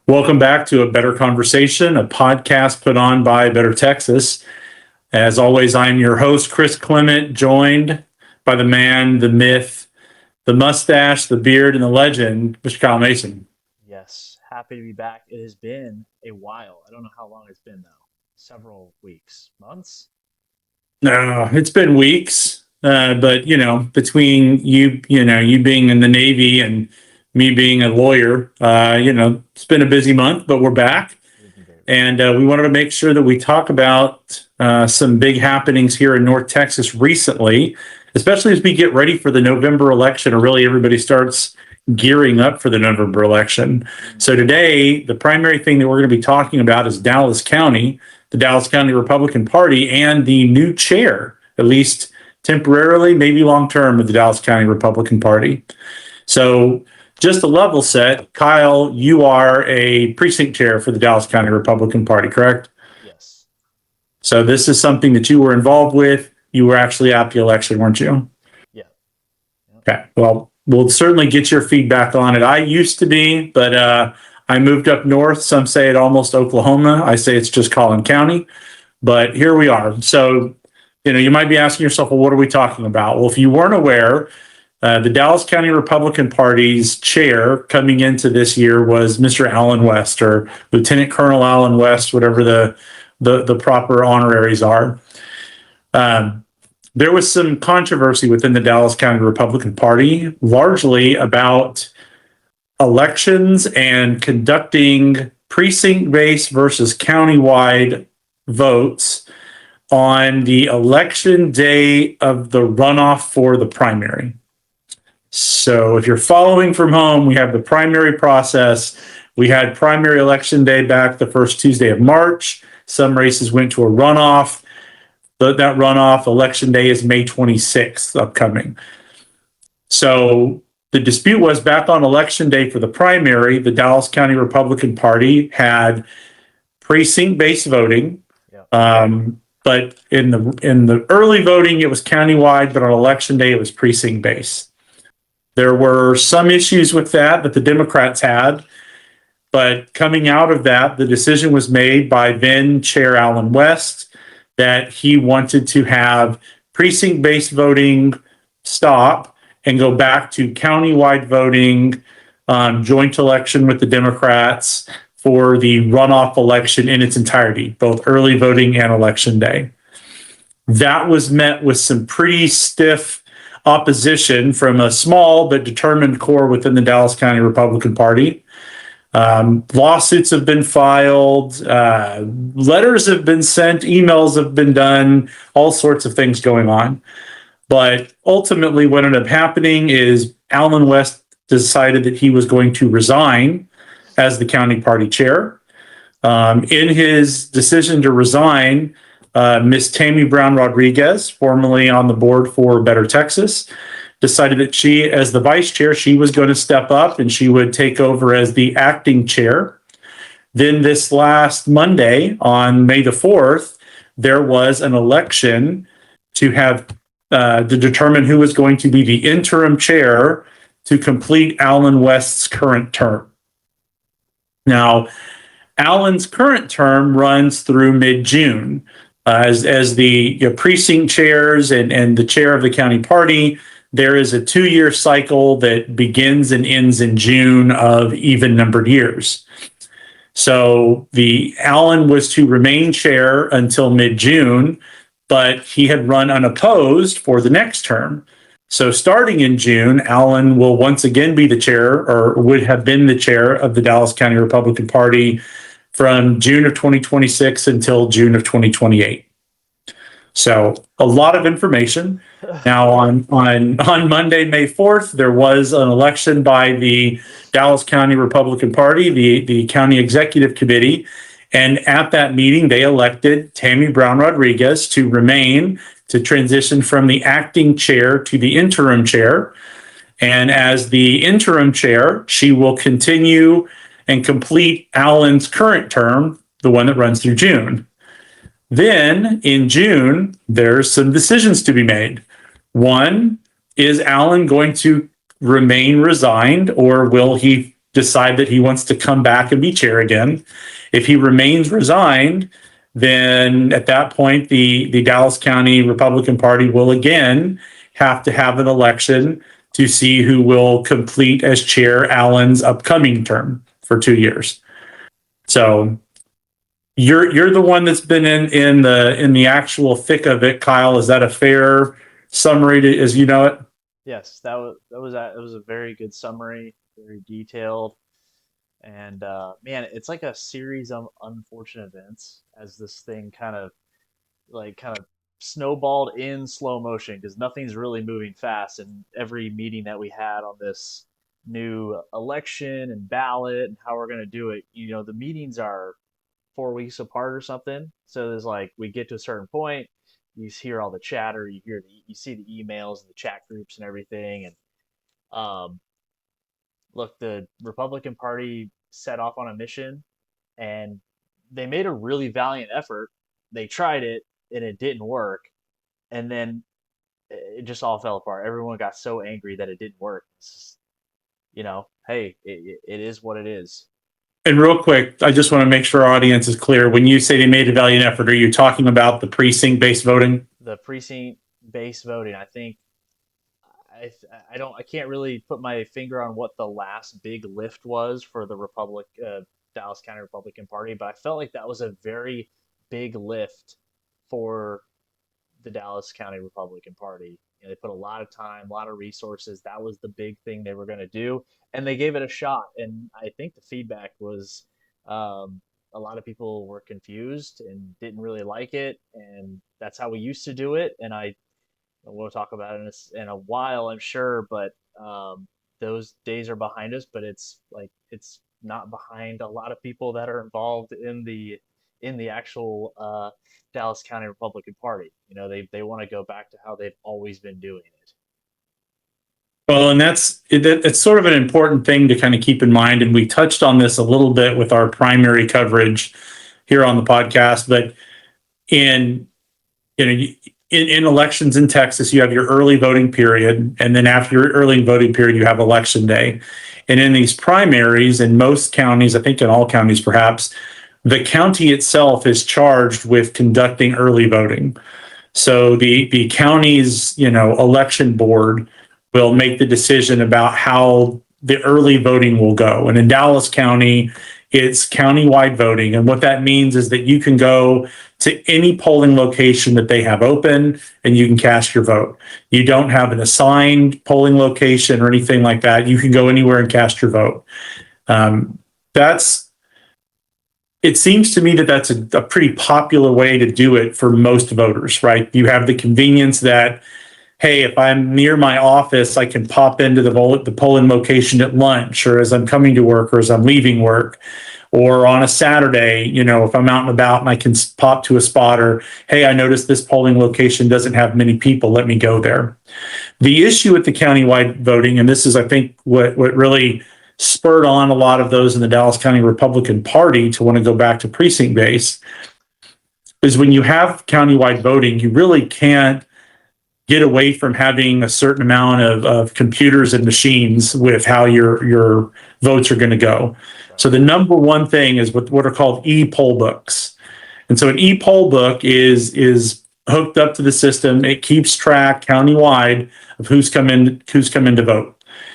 Welcome back to A Better Conversation, a podcast put on by Better Texas. As always, I'm your host, Chris Klement, joined by the man, the myth, the mustache, the beard, and the legend, Mr. Kyle Mason. Yes, happy to be back. It has been a while. I don't know how long it's been, though. Several weeks, months? No, it's been weeks, but between you being in the Navy and me being a lawyer, it's been a busy month, but we're back. And we wanted to make sure that we talk about some big happenings here in North Texas recently, especially as we get ready for the November election, or really everybody starts gearing up for the November election. So today, the primary thing that we're going to be talking about is Dallas County, the Dallas County Republican Party, and the new chair, at least temporarily, maybe long-term, of the Dallas County Republican Party. So just a level set, Kyle, you are a precinct chair for the Dallas County Republican Party, correct? Yes. So this is something that you were involved with. You were actually at the election, weren't you? Yeah. Okay. Well, we'll certainly get your feedback on it. I used to be, but I moved up north. Some say it almost Oklahoma. I say it's just Collin County. But here we are. So, you might be asking yourself, well, what are we talking about? Well, if you weren't aware, the Dallas County Republican Party's chair coming into this year was Mr. Allen West, or Lieutenant Colonel Allen West, whatever the proper honoraries are. There was some controversy within the Dallas County Republican Party, largely about elections and conducting precinct-based versus countywide votes on the election day of the runoff for the primary. So if you're following from home, we have the primary process. We had primary election day back the first Tuesday of March. Some races went to a runoff. That runoff election day is May 26th upcoming. So the dispute was, back on election day for the primary, the Dallas County Republican Party had precinct-based voting. But in the early voting, it was countywide, but on election day, it was precinct-based. There were some issues with that the Democrats had, but coming out of that, the decision was made by then Chair Allen West that he wanted to have precinct-based voting stop and go back to countywide voting, joint election with the Democrats for the runoff election in its entirety, both early voting and election day. That was met with some pretty stiff opposition from a small but determined core within the Dallas County Republican Party. Lawsuits have been filed, letters have been sent, emails have been done, all sorts of things going on. But ultimately, what ended up happening is Allen West decided that he was going to resign as the county party chair. In his decision to resign, Miss Tami Brown Rodriquez, formerly on the board for Better Texas, decided that she, as the vice chair, she was going to step up and she would take over as the acting chair. Then this last Monday, on May the 4th, there was an election to determine who was going to be the interim chair to complete Allen West's current term. Now, Allen's current term runs through mid-June. As the precinct chairs and the chair of the county party, there is a 2-year cycle that begins and ends in June of even-numbered years. So Allen was to remain chair until mid-June, but he had run unopposed for the next term. So starting in June, Allen will once again be the chair, or would have been the chair, of the Dallas County Republican Party from June of 2026 until June of 2028. So a lot of information. Now on Monday, May 4th, there was an election by the Dallas County Republican Party, the County Executive Committee. And at that meeting, they elected Tami Brown Rodriquez to transition from the acting chair to the interim chair. And as the interim chair, she will continue and complete Allen's current term, the one that runs through June. Then in June, there's some decisions to be made. One, is Allen going to remain resigned, or will he decide that he wants to come back and be chair again. If he remains resigned, then at that point, the Dallas County Republican Party will again have to have an election to see who will complete as chair Allen's upcoming term for 2 years. So you're the one that's been in the actual thick of it, Kyle. Is that a fair summary as you know it? Yes, that was a very good summary, very detailed, and man, it's like a series of unfortunate events as this thing kind of snowballed in slow motion because nothing's really moving fast. And every meeting that we had on this new election and ballot and how we're going to do it, the meetings are 4 weeks apart or something. So there's like we get to a certain point, you hear all the chatter, you see the emails and the chat groups and everything. And um, look, the Republican Party set off on a mission, and they made a really valiant effort. They tried it and it didn't work, and then it just all fell apart. Everyone got so angry that it didn't work. It's just, hey, it is what it is. And real quick, I just want to make sure our audience is clear. When you say they made a valiant effort, are you talking about the precinct-based voting? The precinct-based voting, I think, I can't really put my finger on what the last big lift was for the Dallas County Republican Party, but I felt like that was a very big lift for the Dallas County Republican Party. They put a lot of time, a lot of resources. That was the big thing they were going to do, and they gave it a shot. And I think the feedback was a lot of people were confused and didn't really like it, and that's how we used to do it. And we'll talk about it in a while, I'm sure, but those days are behind us. But it's not behind a lot of people that are involved in the actual Dallas County Republican Party. They want to go back to how they've always been doing it. Well, and it's sort of an important thing to kind of keep in mind. And we touched on this a little bit with our primary coverage here on the podcast, but in you know in elections in Texas, you have your early voting period, and then after your early voting period, you have election day. And in these primaries, in most counties, I think in all counties perhaps, the county itself is charged with conducting early voting. So the county's election board will make the decision about how the early voting will go. And in Dallas County, it's countywide voting. And what that means is that you can go to any polling location that they have open and you can cast your vote. You don't have an assigned polling location or anything like that. You can go anywhere and cast your vote. It seems to me that that's a pretty popular way to do it for most voters, right? You have the convenience that, hey, if I'm near my office, I can pop into the polling location at lunch or as I'm coming to work or as I'm leaving work. Or on a Saturday, if I'm out and about and I can pop to a spot, or, hey, I noticed this polling location doesn't have many people, let me go there. The issue with the countywide voting, and this is, I think, what really spurred on a lot of those in the Dallas County Republican Party to want to go back to precinct base, is when you have countywide voting, you really can't get away from having a certain amount of computers and machines with how your votes are going to go. So the number one thing is what are called e-poll books. And so an e-poll book is hooked up to the system. It keeps track countywide of who's come in to vote.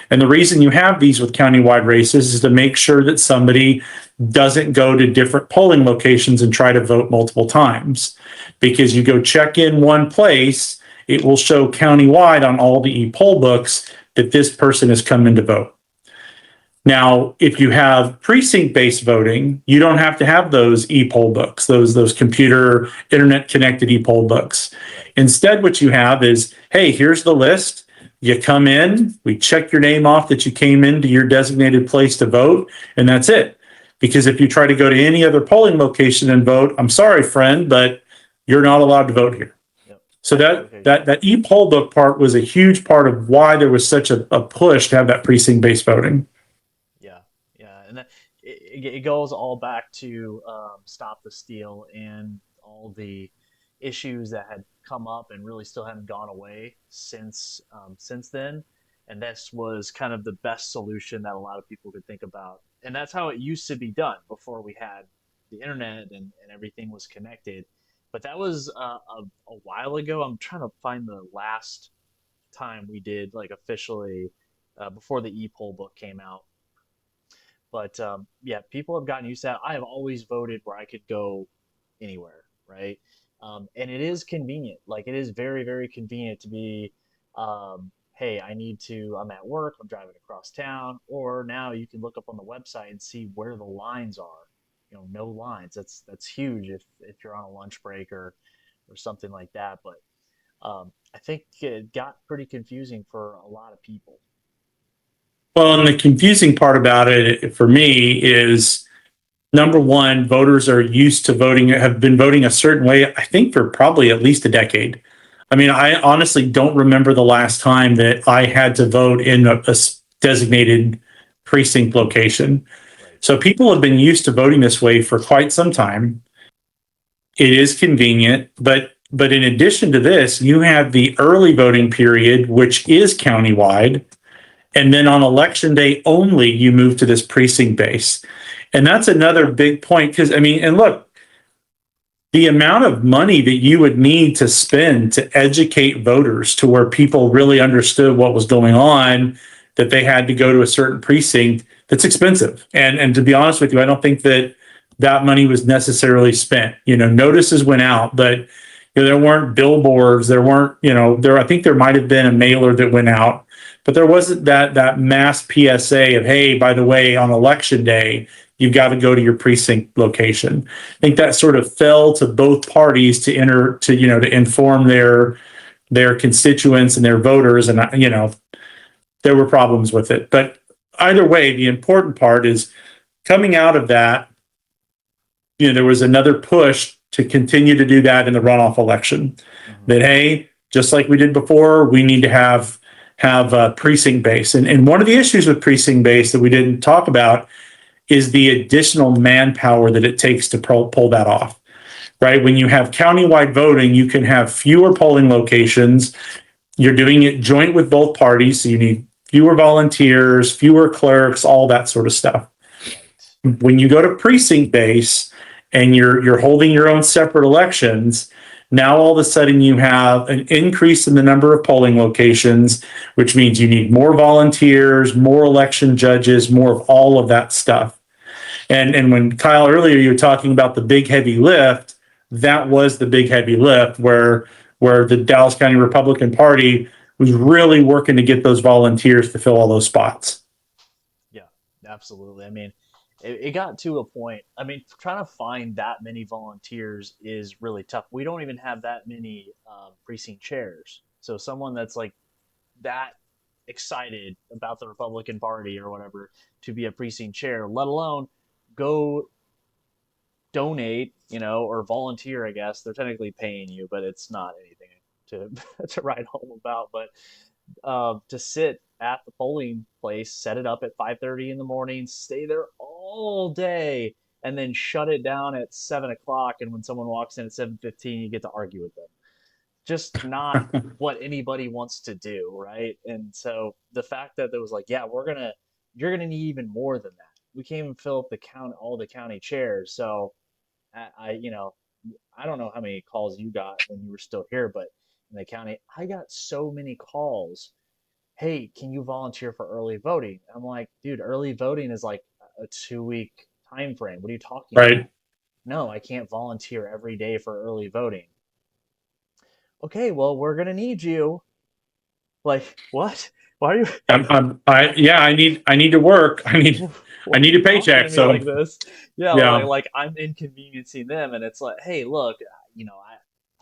And the reason you have these with countywide races is to make sure that somebody doesn't go to different polling locations and try to vote multiple times. Because you go check in one place, it will show countywide on all the e-poll books that this person has come in to vote. Now, if you have precinct-based voting, you don't have to have those e-poll books, those computer, internet-connected e-poll books. Instead, what you have is, hey, here's the list. You come in, we check your name off that you came into your designated place to vote, and that's it. Because if you try to go to any other polling location and vote, I'm sorry, friend, but you're not allowed to vote here. Yep. So that e-poll book part was a huge part of why there was such a push to have that precinct-based voting. Yeah, and it goes all back to Stop the Steal and all the issues that had come up and really still haven't gone away since then. And this was kind of the best solution that a lot of people could think about. And that's how it used to be done before we had the internet and everything was connected. But that was a while ago. I'm trying to find the last time we did like officially before the e-poll book came out. But yeah, people have gotten used to that. I have always voted where I could go anywhere, right? And it is convenient. Like it is very, very convenient to be, hey, I'm at work, I'm driving across town, or now you can look up on the website and see where the lines are. No lines. That's huge if you're on a lunch break or something like that. But I think it got pretty confusing for a lot of people. Well, and the confusing part about it for me is number one, voters are used to voting, have been voting a certain way, I think, for probably at least a decade. I mean, I honestly don't remember the last time that I had to vote in a designated precinct location. Right. So people have been used to voting this way for quite some time. It is convenient, but in addition to this, you have the early voting period, which is countywide, and then on election day only, you move to this precinct base. And that's another big point because, I mean, and look, the amount of money that you would need to spend to educate voters to where people really understood what was going on, that they had to go to a certain precinct, that's expensive. And to be honest with you, I don't think that that money was necessarily spent. Notices went out, but there weren't billboards, there weren't, there, I think there might have been a mailer that went out, but there wasn't that mass PSA of, hey, by the way, on election day, you've got to go to your precinct location. I think that sort of fell to both parties to to inform their constituents and their voters, and there were problems with it. But either way, the important part is coming out of that. There was another push to continue to do that in the runoff election. Mm-hmm. That, hey, just like we did before, we need to have precinct base. And one of the issues with precinct base that we didn't talk about is the additional manpower that it takes to pull that off. Right? When you have countywide voting, you can have fewer polling locations. You're doing it joint with both parties, so you need fewer volunteers, fewer clerks, all that sort of stuff. Right. When you go to precinct base and you're holding your own separate elections, now all of a sudden you have an increase in the number of polling locations, which means you need more volunteers, more election judges, more of all of that stuff. And when Kyle earlier you were talking about the big heavy lift, that was the big heavy lift where the Dallas County Republican Party was really working to get those volunteers to fill all those spots. Yeah, absolutely. I mean, it got to a point. I mean, trying to find that many volunteers is really tough. We don't even have that many precinct chairs. So someone that's like that excited about the Republican Party or whatever to be a precinct chair, let alone go donate, or volunteer, I guess. They're technically paying you, but it's not anything to to write home about. But to sit at the polling place, set it up at 5:30 in the morning, stay there all day, and then shut it down at 7 o'clock. And when someone walks in at 7:15, you get to argue with them. Just not what anybody wants to do, right? And so the fact that there was like, yeah, you're gonna need even more than that. We can't even fill up all the county chairs. So I don't know how many calls you got when you were still here, but in the county, I got so many calls. Hey, can you volunteer for early voting? I'm like, dude, early voting is like a 2 week time frame. What are you talking about? Right. No, I can't volunteer every day for early voting. Okay, well, we're gonna need you. Like, what? Why are you I need to work. why I are need you a talking paycheck. to me So like this? Yeah, yeah, like I'm inconveniencing them, and it's like, hey, look,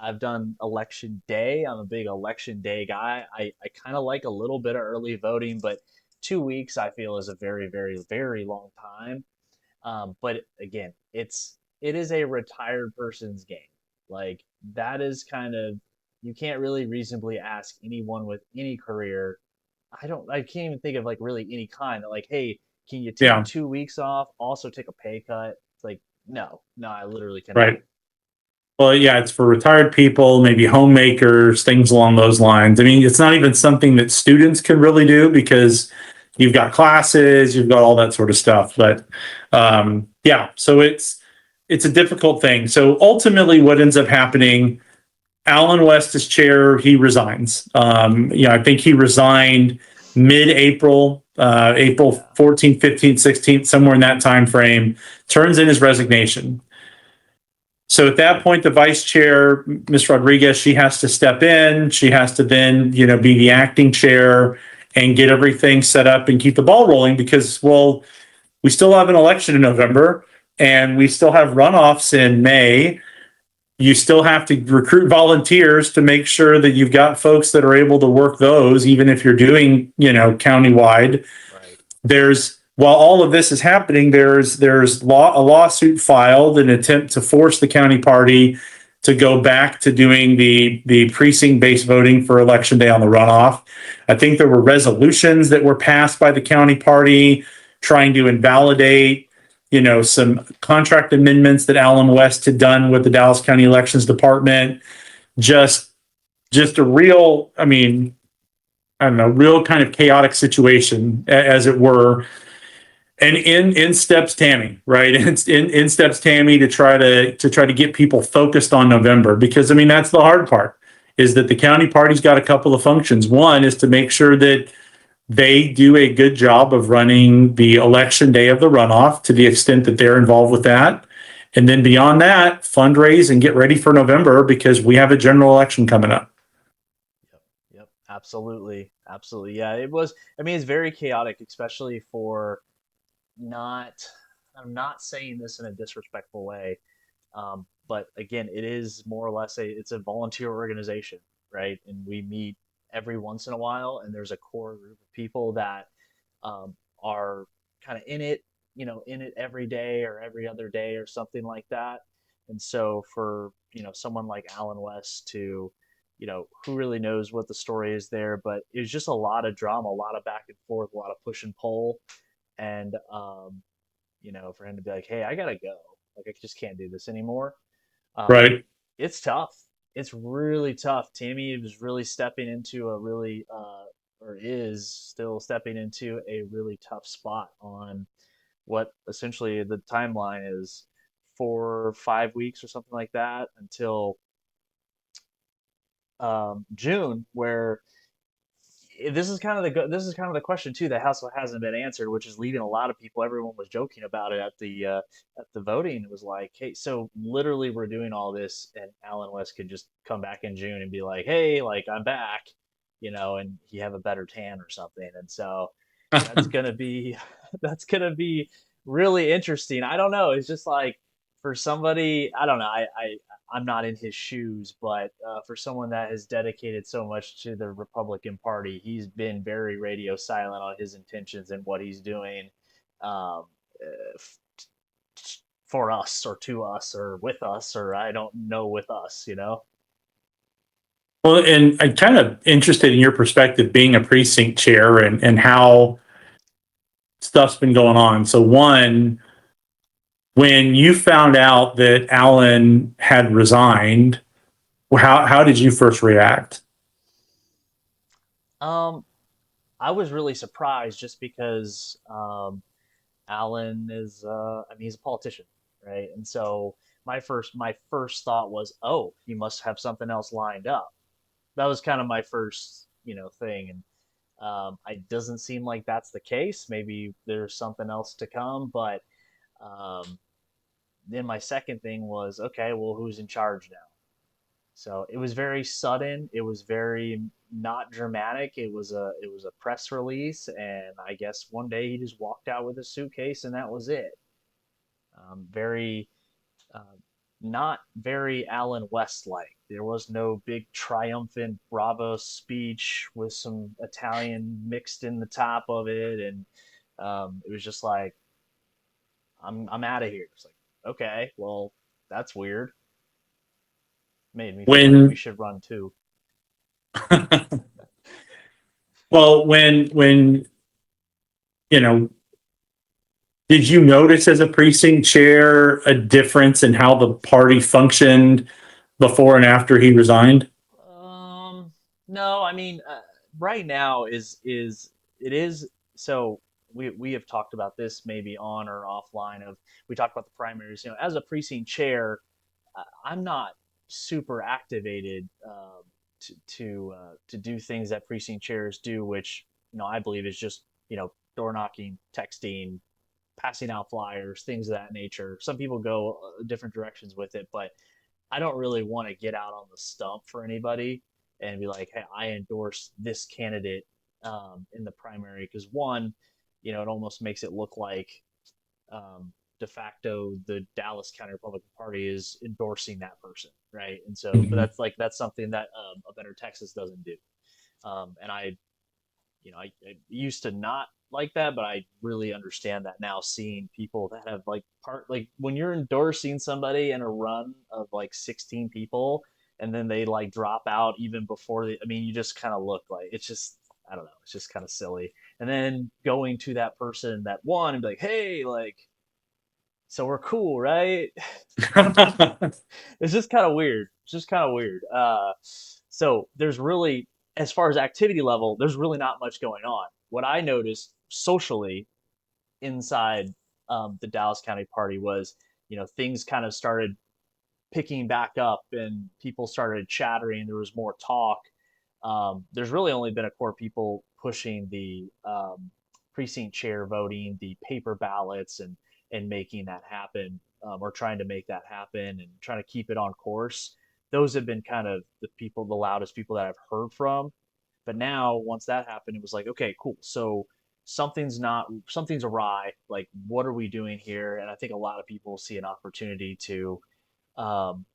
I've done election day. I'm a big election day guy. I kind of like a little bit of early voting, but 2 weeks I feel is a very, very, very long time. But again, it is a retired person's game. Like that is kind of you can't really reasonably ask anyone with any career. I can't even think of like really any kind that like, hey, can you take yeah, 2 weeks off? Also take a pay cut? It's like, no, I literally cannot. right. Well, yeah, it's for retired people, maybe homemakers, things along those lines. I mean, it's not even something that students can really do because you've got classes, you've got all that sort of stuff. But yeah, so it's a difficult thing. So ultimately, what ends up happening, Alan West is chair, he resigns. I think he resigned mid-April, April 14th, 15th, 16th, somewhere in that time frame, turns in his resignation. So at that point, the vice chair, Ms. Rodriguez, she has to step in. She has to then, be the acting chair and get everything set up and keep the ball rolling because, well, we still have an election in November and we still have runoffs in May. You still have to recruit volunteers to make sure that you've got folks that are able to work those, even if you're doing, countywide. Right. While all of this is happening, there's a lawsuit filed, an attempt to force the county party to go back to doing the precinct-based voting for election day on the runoff. I think there were resolutions that were passed by the county party trying to invalidate, some contract amendments that Alan West had done with the Dallas County Elections Department. Just a real, I don't know, real kind of chaotic situation, as it were. And in steps Tami, right? In steps Tami to try to get people focused on November, because that's the hard part, is that the county party's got a couple of functions. One is to make sure that they do a good job of running the election day of the runoff to the extent that they're involved with that. And then beyond that, fundraise and get ready for November because we have a general election coming up. Yep. Absolutely. Absolutely. Yeah. It was. It's very chaotic, especially for not. I'm not saying this in a disrespectful way, but again, it is more or less it's a volunteer organization, right? And we meet every once in a while, and there's a core group of people that are kind of in it, in it every day or every other day or something like that. And so for someone like Alan West to, who really knows what the story is there, but it was just a lot of drama, a lot of back and forth, a lot of push and pull, and for him to be like, hey, I gotta go, like I just can't do this anymore. um, Right. it's tough. It's really tough. Tami was really stepping into a really, or is still stepping into a really tough spot on what essentially the timeline is, 4 or 5 weeks or something like that until June, where this is kind of the question too that hasn't been answered, which is leaving a lot of people. Everyone was joking about it at the voting. It was like, hey, so literally we're doing all this, and Alan West could just come back in June and be like, hey, like I'm back, and he have a better tan or something. And so that's gonna be that's gonna be really interesting. I don't know. It's just like for somebody, I don't know. I'm not in his shoes, but for someone that has dedicated so much to the Republican Party, he's been very radio silent on his intentions and what he's doing, um, for us or to us or with us, or I don't know, with us. Well, and I'm kind of interested in your perspective being a precinct chair and how stuff's been going on. So one, when you found out that Alan had resigned, how did you first react? Um, I was really surprised just because Alan is, he's a politician, right? And so my first thought was, oh, he must have something else lined up. That was kind of my first, thing. And it doesn't seem like that's the case. Maybe there's something else to come. But um, then my second thing was, okay, well, who's in charge now? So it was very sudden. It was very not dramatic. It was a press release, and I guess one day he just walked out with a suitcase, and that was it. Very uh, not very Alan West like. There was no big triumphant bravo speech with some Italian mixed in the top of it, and it was just like, I'm out of here. It's like, okay, well, that's weird. Made me feel like we When should run too. well, when you know, did you notice as a precinct chair a difference in how the party functioned before and after he resigned? Um, no, I mean, right now is it is so we have talked about this maybe on or offline of we talked about the primaries. You know, as a precinct chair, I'm not super activated to do things that precinct chairs do, which I believe is just door knocking, texting, passing out flyers, things of that nature. Some people go different directions with it, but I don't really want to get out on the stump for anybody and be like, hey, I endorse this candidate in the primary because one, it almost makes it look like de facto the Dallas County Republican Party is endorsing that person, right? And so, but Mhm. that's something that a Better Texas doesn't do. And I used to not like that, but I really understand that now. Seeing people that have like when you're endorsing somebody in a run of like 16 people, and then they like drop out even before I mean, you just kind of look like it's just I don't know, it's just kind of silly. And then going to that person that won and be like, hey, like, so we're cool, right? It's just kind of weird. It's just kind of weird. So there's really, as far as activity level, there's really not much going on. What I noticed socially inside the Dallas County Party was, things kind of started picking back up and people started chattering. There was more talk. There's really only been a core people pushing the precinct chair voting, the paper ballots, and making that happen, or trying to make that happen and trying to keep it on course. Those have been kind of the loudest people that I've heard from. But now, once that happened, it was like, okay, cool. So something's awry. Like, what are we doing here? And I think a lot of people see an opportunity to um,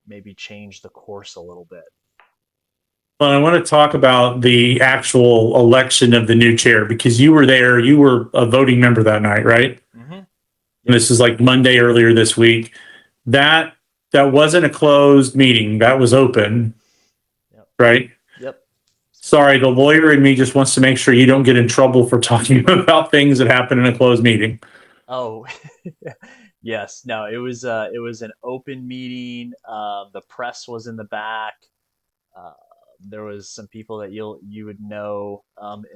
maybe change the course a little bit. Well, I want to talk about the actual election of the new chair because you were there. You were a voting member that night, right? Mm-hmm. And Yep. this is like Monday earlier this week. That that wasn't a closed meeting. That was open, Yep. right? Yep. Sorry, the lawyer in me just wants to make sure you don't get in trouble for talking about things that happen in a closed meeting. Oh, yes. No, it was an open meeting. The press was in the back. Uh, there was some people that you would know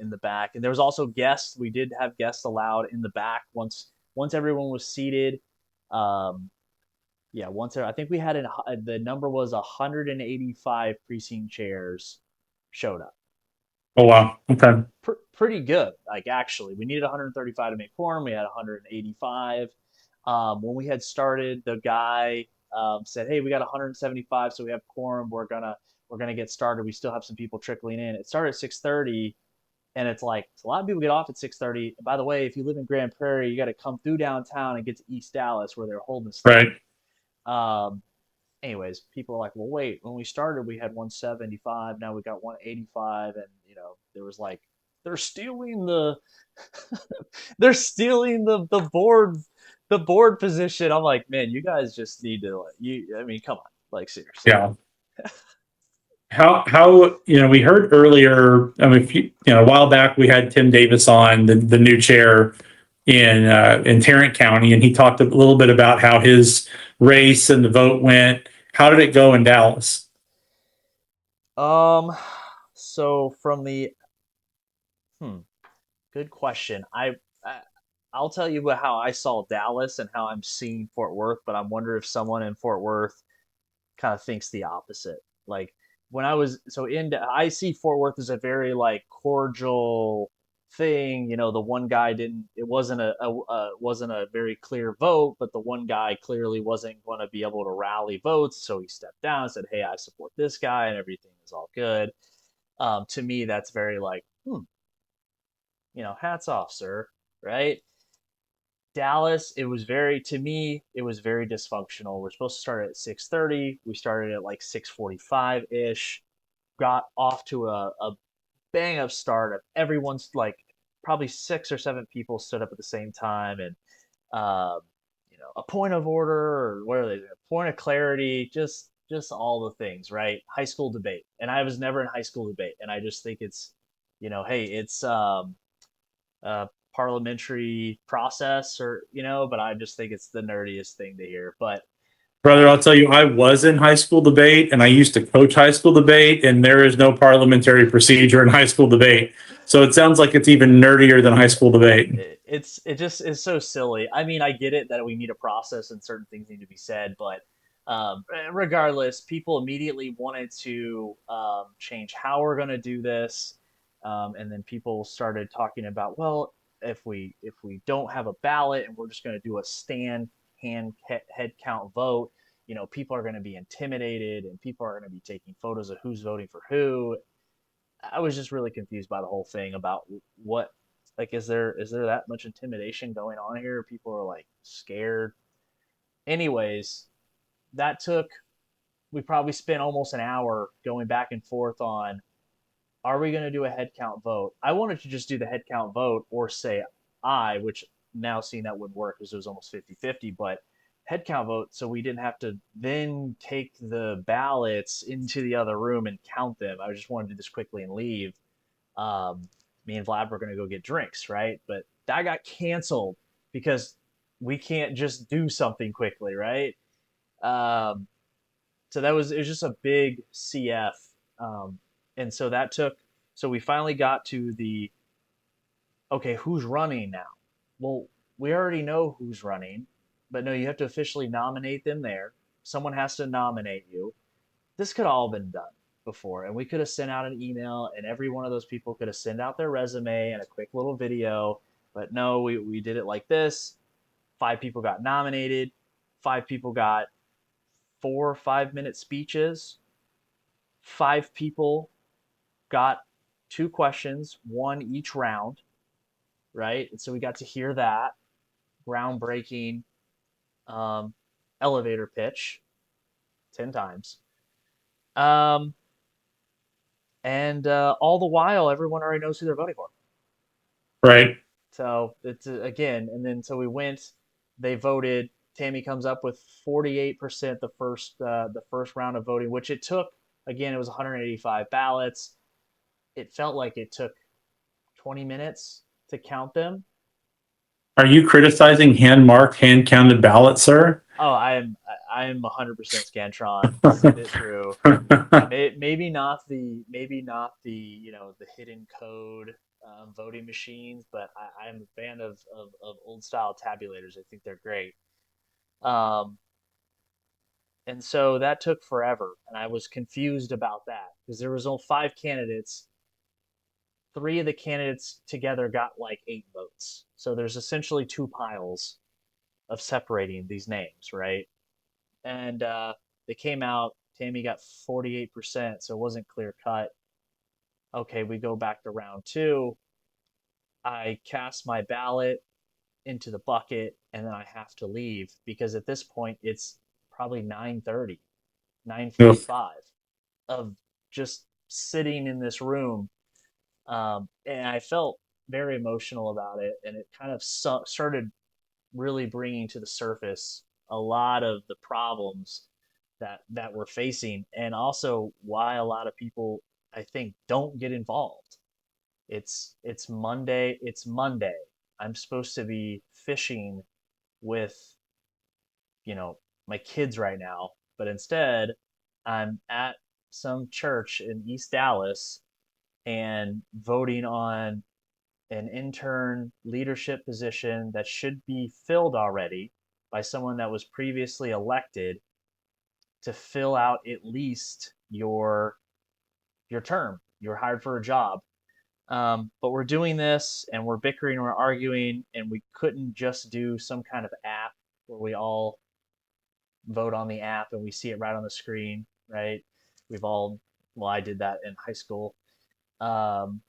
in the back, and there was also guests. We did have guests allowed in the back once everyone was seated. Um, yeah, I think we had the number was 185 precinct chairs showed up, Oh which wow. Okay. pretty good. Like actually, we needed 135 to make quorum. We had 185. When we had started, the guy said, "Hey, we got 175, so we have quorum. We're gonna get started. We still have some people trickling in." It started at 6:30, and it's like a lot of people get off at 6:30. By the way, if you live in Grand Prairie, you got to come through downtown and get to East Dallas where they're holding stuff. Right. Um, anyways, people are like, well, wait, when we started, we had 175. Now we got 185. And, there was like, they're stealing they're stealing the board position. I'm like, man, you guys just need to, I mean, come on, like, seriously. Yeah. How we heard earlier. I mean, a while back we had Tim Davis on the new chair in Tarrant County, and he talked a little bit about how his race and the vote went. How did it go in Dallas? Um, so from the, hmm, good question. I I'll tell you how I saw Dallas and how I'm seeing Fort Worth, but I wonder if someone in Fort Worth kind of thinks the opposite. Like when I was I see Fort Worth as a very like cordial thing. The one guy didn't. It wasn't a very clear vote, but the one guy clearly wasn't going to be able to rally votes, so he stepped down and said, "Hey, I support this guy," and everything is all good. To me, that's very like, hats off, sir. Right? Dallas, it was very to me, it was very dysfunctional. We're supposed to start at 6:30. We started at like 6:45 ish. Got off to a bang up start of everyone's like probably six or seven people stood up at the same time and um, a point of order or what are they? A point of clarity, just all the things, right? High school debate, and I was never in high school debate, and I just think it's, hey, it's uh, parliamentary process or but I just think it's the nerdiest thing to hear. But Brother, I'll tell you, I was in high school debate and I used to coach high school debate, and there is no parliamentary procedure in high school debate. So it sounds like it's even nerdier than high school debate. It just is so silly. I mean, I get it that we need a process and certain things need to be said, but regardless, people immediately wanted to change how we're going to do this, and then people started talking about, well, if we don't have a ballot and we're just going to do a stand head count vote, people are going to be intimidated and people are going to be taking photos of who's voting for who. I was just really confused by the whole thing about what, like, is there that much intimidation going on here? People are like scared. Anyways, that took we probably spent almost an hour going back and forth on, are we going to do a head count vote? I wanted to just do the head count vote or say I, which now seeing that would work because it was almost 50-50, but head count vote so we didn't have to then take the ballots into the other room and count them. I just wanted to do this quickly and leave. um, Me and Vlad were going to go get drinks, right? But that got canceled because we can't just do something quickly, right? Um, so it was just a big CF. Um, and so that took, so we finally got to the, okay, who's running now? Well, we already know who's running, but no, you have to officially nominate them there. Someone has to nominate you. This could all been done before, and we could have sent out an email and every one of those people could have sent out their resume and a quick little video. But no, we did it like this. 5 people got nominated. 5 people got 4 5-minute speeches. 5 people got 2 questions, one each round, right? And so we got to hear that groundbreaking um, elevator pitch 10 times. Um, and all the while, everyone already knows who they're voting for. Right. So it's again, and then so we went. They voted. Tami comes up with 48% the first round of voting, which it took. Again, it was 185 ballots. It felt like it took 20 minutes to count them. Are you criticizing hand marked, hand counted ballots, sir? Oh, I am 100% Scantron. Send it through. Maybe not the the hidden code voting machines, but I'm a fan of old style tabulators. I think they're great. Um, and so that took forever, and I was confused about that because there was only 5 candidates. 3 of the candidates together got like 8 votes. So there's essentially 2 piles of separating these names, right? And they came out. Tami got 48%, so it wasn't clear cut. Okay, we go back to round two. I cast my ballot into the bucket and then I have to leave because at this point it's probably 9:30, Ugh. 9:45 of just sitting in this room. And I felt very emotional about it. And it kind of started really bringing to the surface a lot of the problems that we're facing, and also why a lot of people, I think, don't get involved. It's Monday. It's Monday. I'm supposed to be fishing with my kids right now, but instead I'm at some church in East Dallas and voting on an intern leadership position that should be filled already by someone that was previously elected to fill out at least your term. You're hired for a job. But we're doing this and we're bickering, we're arguing, and we couldn't just do some kind of app where we all vote on the app and we see it right on the screen, right? We've all, well, I did that in high school. Um,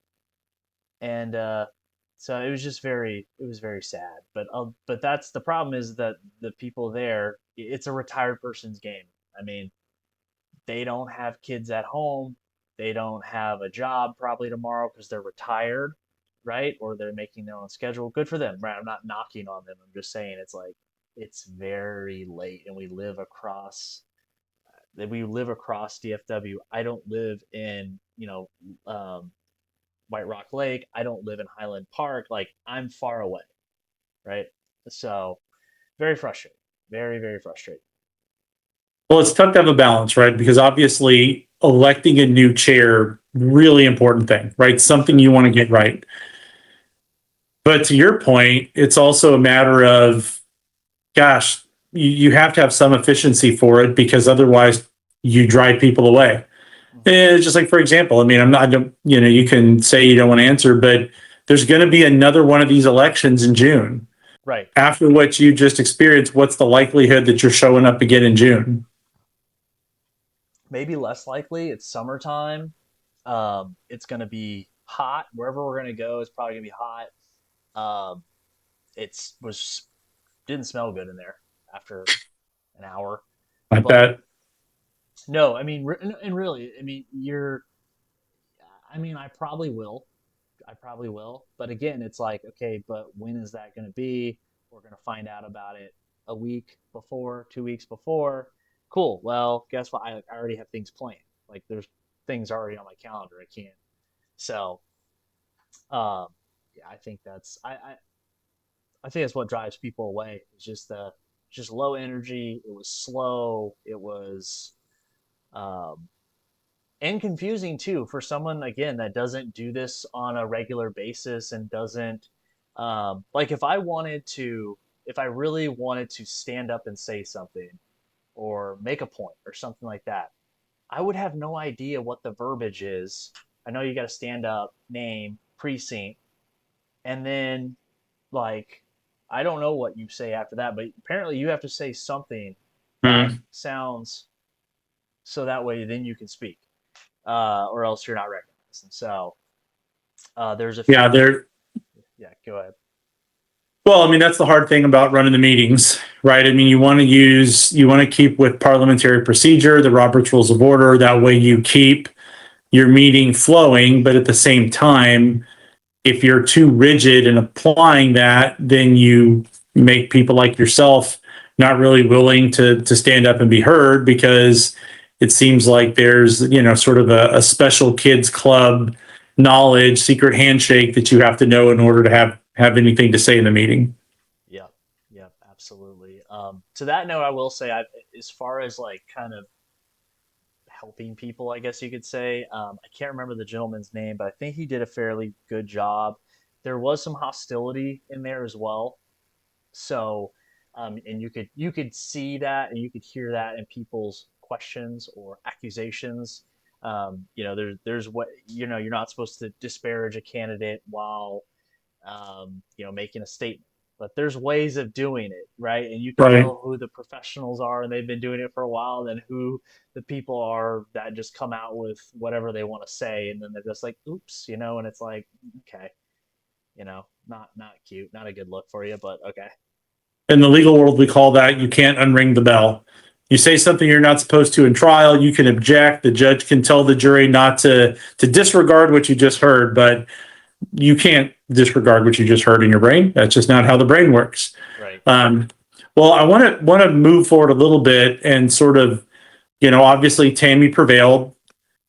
and So it was very sad. But that's the problem, is that the people there, it's a retired person's game. I mean, they don't have kids at home. They don't have a job probably tomorrow because they're retired, right? Or they're making their own schedule. Good for them, right? I'm not knocking on them. I'm just saying it's like it's very late, and we live across DFW. I don't live in White Rock Lake. I don't live in Highland Park. Like, I'm far away, right? So very frustrating, very frustrating. Well, it's tough to have a balance, right? Because obviously electing a new chair, really important thing, right? Something Sure. you want to get right. But to your point, it's also a matter of, gosh, you have to have some efficiency for it because otherwise you drive people away. Hmm. And it's just like, for example, I mean, I'm not, I don't, you can say you don't want to answer, but there's going to be another one of these elections in June. Right. After what you just experienced, what's the likelihood that you're showing up again in June? Maybe less likely. It's summertime. It's going to be hot wherever we're going to go. It's probably going to be hot. Um, it's was didn't smell good in there after an hour. I But bet. no, I mean, and really, I mean, I mean, I probably will. I probably will. But again, it's like, okay, but when is that going to be? We're going to find out about it a week before, 2 weeks before. Cool. Well, guess what? I already have things planned. Like there's things already on my calendar. I can't. So, um, yeah, I think that's what drives people away. It's just low energy. It was slow. It was um, and confusing too for someone again that doesn't do this on a regular basis and doesn't like if I really wanted to stand up and say something or make a point or something like that, I would have no idea what the verbiage is. I know you got to stand up, name, precinct, and then like I don't know what you say after that, but apparently you have to say something that Mm. sounds so that way then you can speak, or else you're not recognized. And so there's a Yeah, few. there. Yeah, go ahead. Well, I mean, that's the hard thing about running the meetings, right? I mean, you want to keep with parliamentary procedure, the Robert's Rules of Order. That way you keep your meeting flowing, but at the same time, if you're too rigid in applying that, then you make people like yourself not really willing to stand up and be heard because it seems like there's sort of a special kids club knowledge secret handshake that you have to know in order to have anything to say in the meeting. Yep, yep, absolutely. To that note, I will say, as far as like kind of helping people, I guess you could say, I can't remember the gentleman's name, but I think he did a fairly good job. There was some hostility in there as well, so and you could see that and you could hear that in people's questions or accusations. There's what you're not supposed to disparage a candidate while making a statement. But there's ways of doing it, right? And you can Right. tell who the professionals are, and they've been doing it for a while, and then who the people are that just come out with whatever they want to say, and then they're just like, "Oops," and it's like, okay, not cute, not a good look for you, but okay. In the legal world, we call that you can't unring the bell. You say something you're not supposed to in trial, you can object. The judge can tell the jury not to disregard what you just heard, but you can't disregard what you just heard in your brain. That's just not how the brain works. Right. Um, well, I want to move forward a little bit and sort of, obviously Tammy prevailed.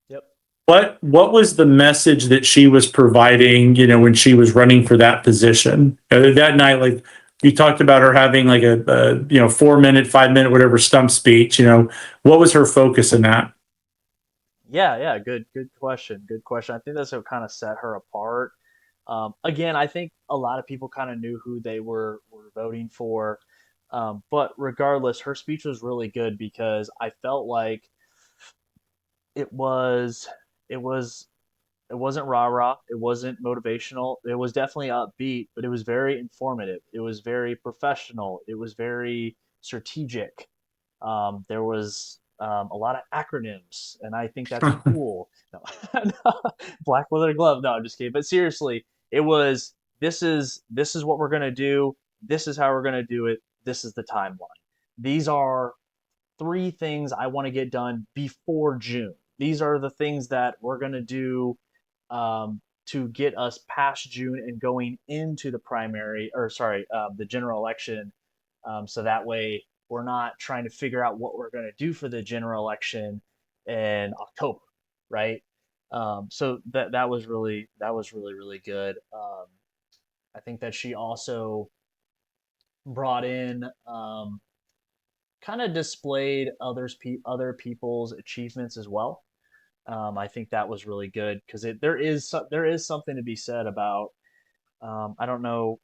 Yep. What was the message that she was providing, when she was running for that position that night? Like you talked about her having like a 4 minute, 5 minute, whatever stump speech. What was her focus in that? Yeah, yeah, good question. Good question. I think that's what kind of set her apart. Again, I think a lot of people kind of knew who they were voting for. But regardless, her speech was really good because I felt like it was it was it wasn't rah rah, it wasn't motivational. It was definitely upbeat, but it was very informative. It was very professional. It was very strategic. There was a lot of acronyms, and I think that's cool. No, black leather glove. No, I'm just kidding. But seriously, it was this is what we're gonna do. This is how we're gonna do it. This is the timeline. These are three things I want to get done before June. These are the things that we're gonna do to get us past June and going into the primary, or sorry, the general election. So that way we're not trying to figure out what we're going to do for the general election in October, right? So that was really good. I think that she also brought in kind of displayed other people's achievements as well. I think that was really good because there is something to be said about I don't know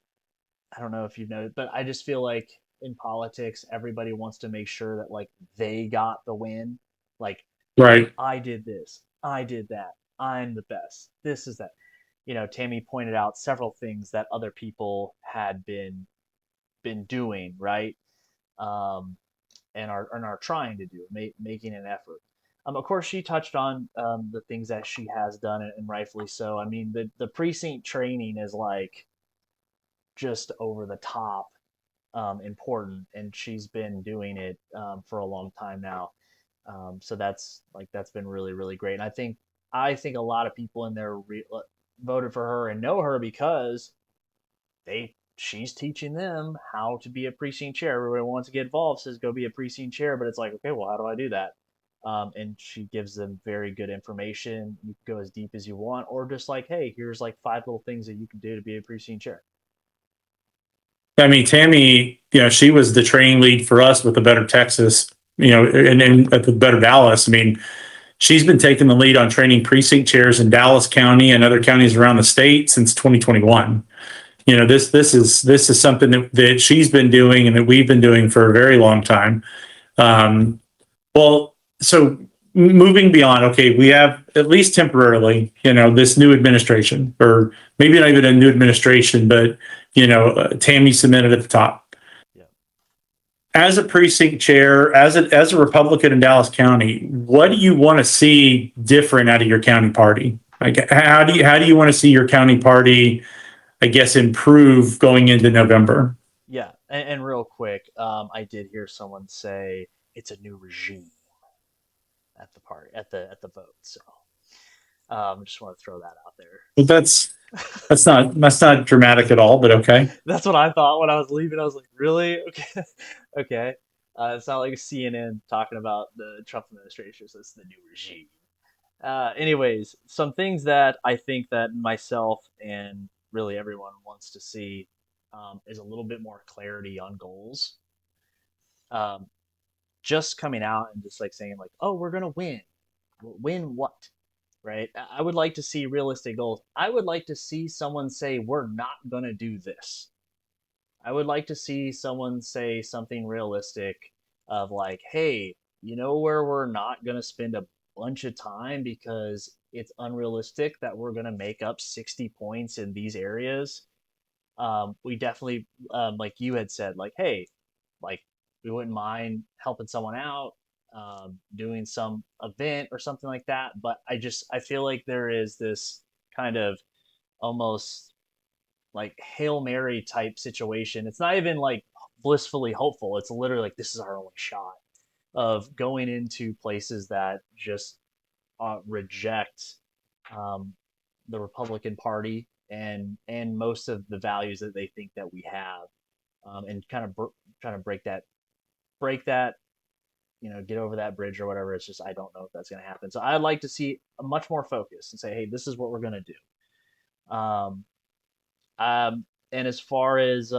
if you've noticed, but I just feel like in politics everybody wants to make sure that like they got the win. Like Right. I did this, I did that, I'm the best. This is that. Tammy pointed out several things that other people had been doing, right? Um, and are trying to do, making an effort. Of course, she touched on the things that she has done, and rightfully so. I mean, the precinct training is like just over the top important, and she's been doing it for a long time now. So that's been really really great, and I think a lot of people in there voted for her and know her because she's teaching them how to be a precinct chair. Everybody wants to get involved, says go be a precinct chair, but it's like, okay, well, how do I do that? And she gives them very good information. You can go as deep as you want, or just like, hey, here's like 5 little things that you can do to be a precinct chair. I mean, Tammy, she was the training lead for us with the Better Texas, and at the Better Dallas. I mean, she's been taking the lead on training precinct chairs in Dallas County and other counties around the state since 2021. This is something that she's been doing and that we've been doing for a very long time. Um, well, so moving beyond, okay, we have at least temporarily, this new administration, or maybe not even a new administration, but Tammy submitted at the top. Yeah. As a precinct chair, as a Republican in Dallas County, what do you want to see different out of your county party? Like, how do you want to see your county party, I guess, improve going into November? Yeah. And real quick, I did hear someone say it's a new regime at the party at the vote. So just want to throw that out there. But that's not dramatic at all, but okay. That's what I thought when I was leaving. I was like, really? Okay. Okay. It's not like CNN talking about the Trump administration, so it's the new regime. Anyways, some things that I think that myself and really everyone wants to see is a little bit more clarity on goals. Um, just coming out and just like saying like, oh, we're gonna win. Win what? Right? I would like to see realistic goals. I would like to see someone say we're not gonna do this. I would like to see someone say something realistic of like, hey, you know where we're not going to spend a bunch of time because it's unrealistic that we're going to make up 60 points in these areas. We definitely, like you had said, like, hey, like we wouldn't mind helping someone out, doing some event or something like that. But I feel like there is this kind of almost like Hail Mary type situation. It's not even like blissfully hopeful. It's literally like this is our only shot of going into places that just reject um, the Republican Party and most of the values that they think that we have, and kind of trying to break that, get over that bridge or whatever. It's just I don't know if that's going to happen. So I'd like to see a much more focus and say, hey, this is what we're going to do. Um, and as far as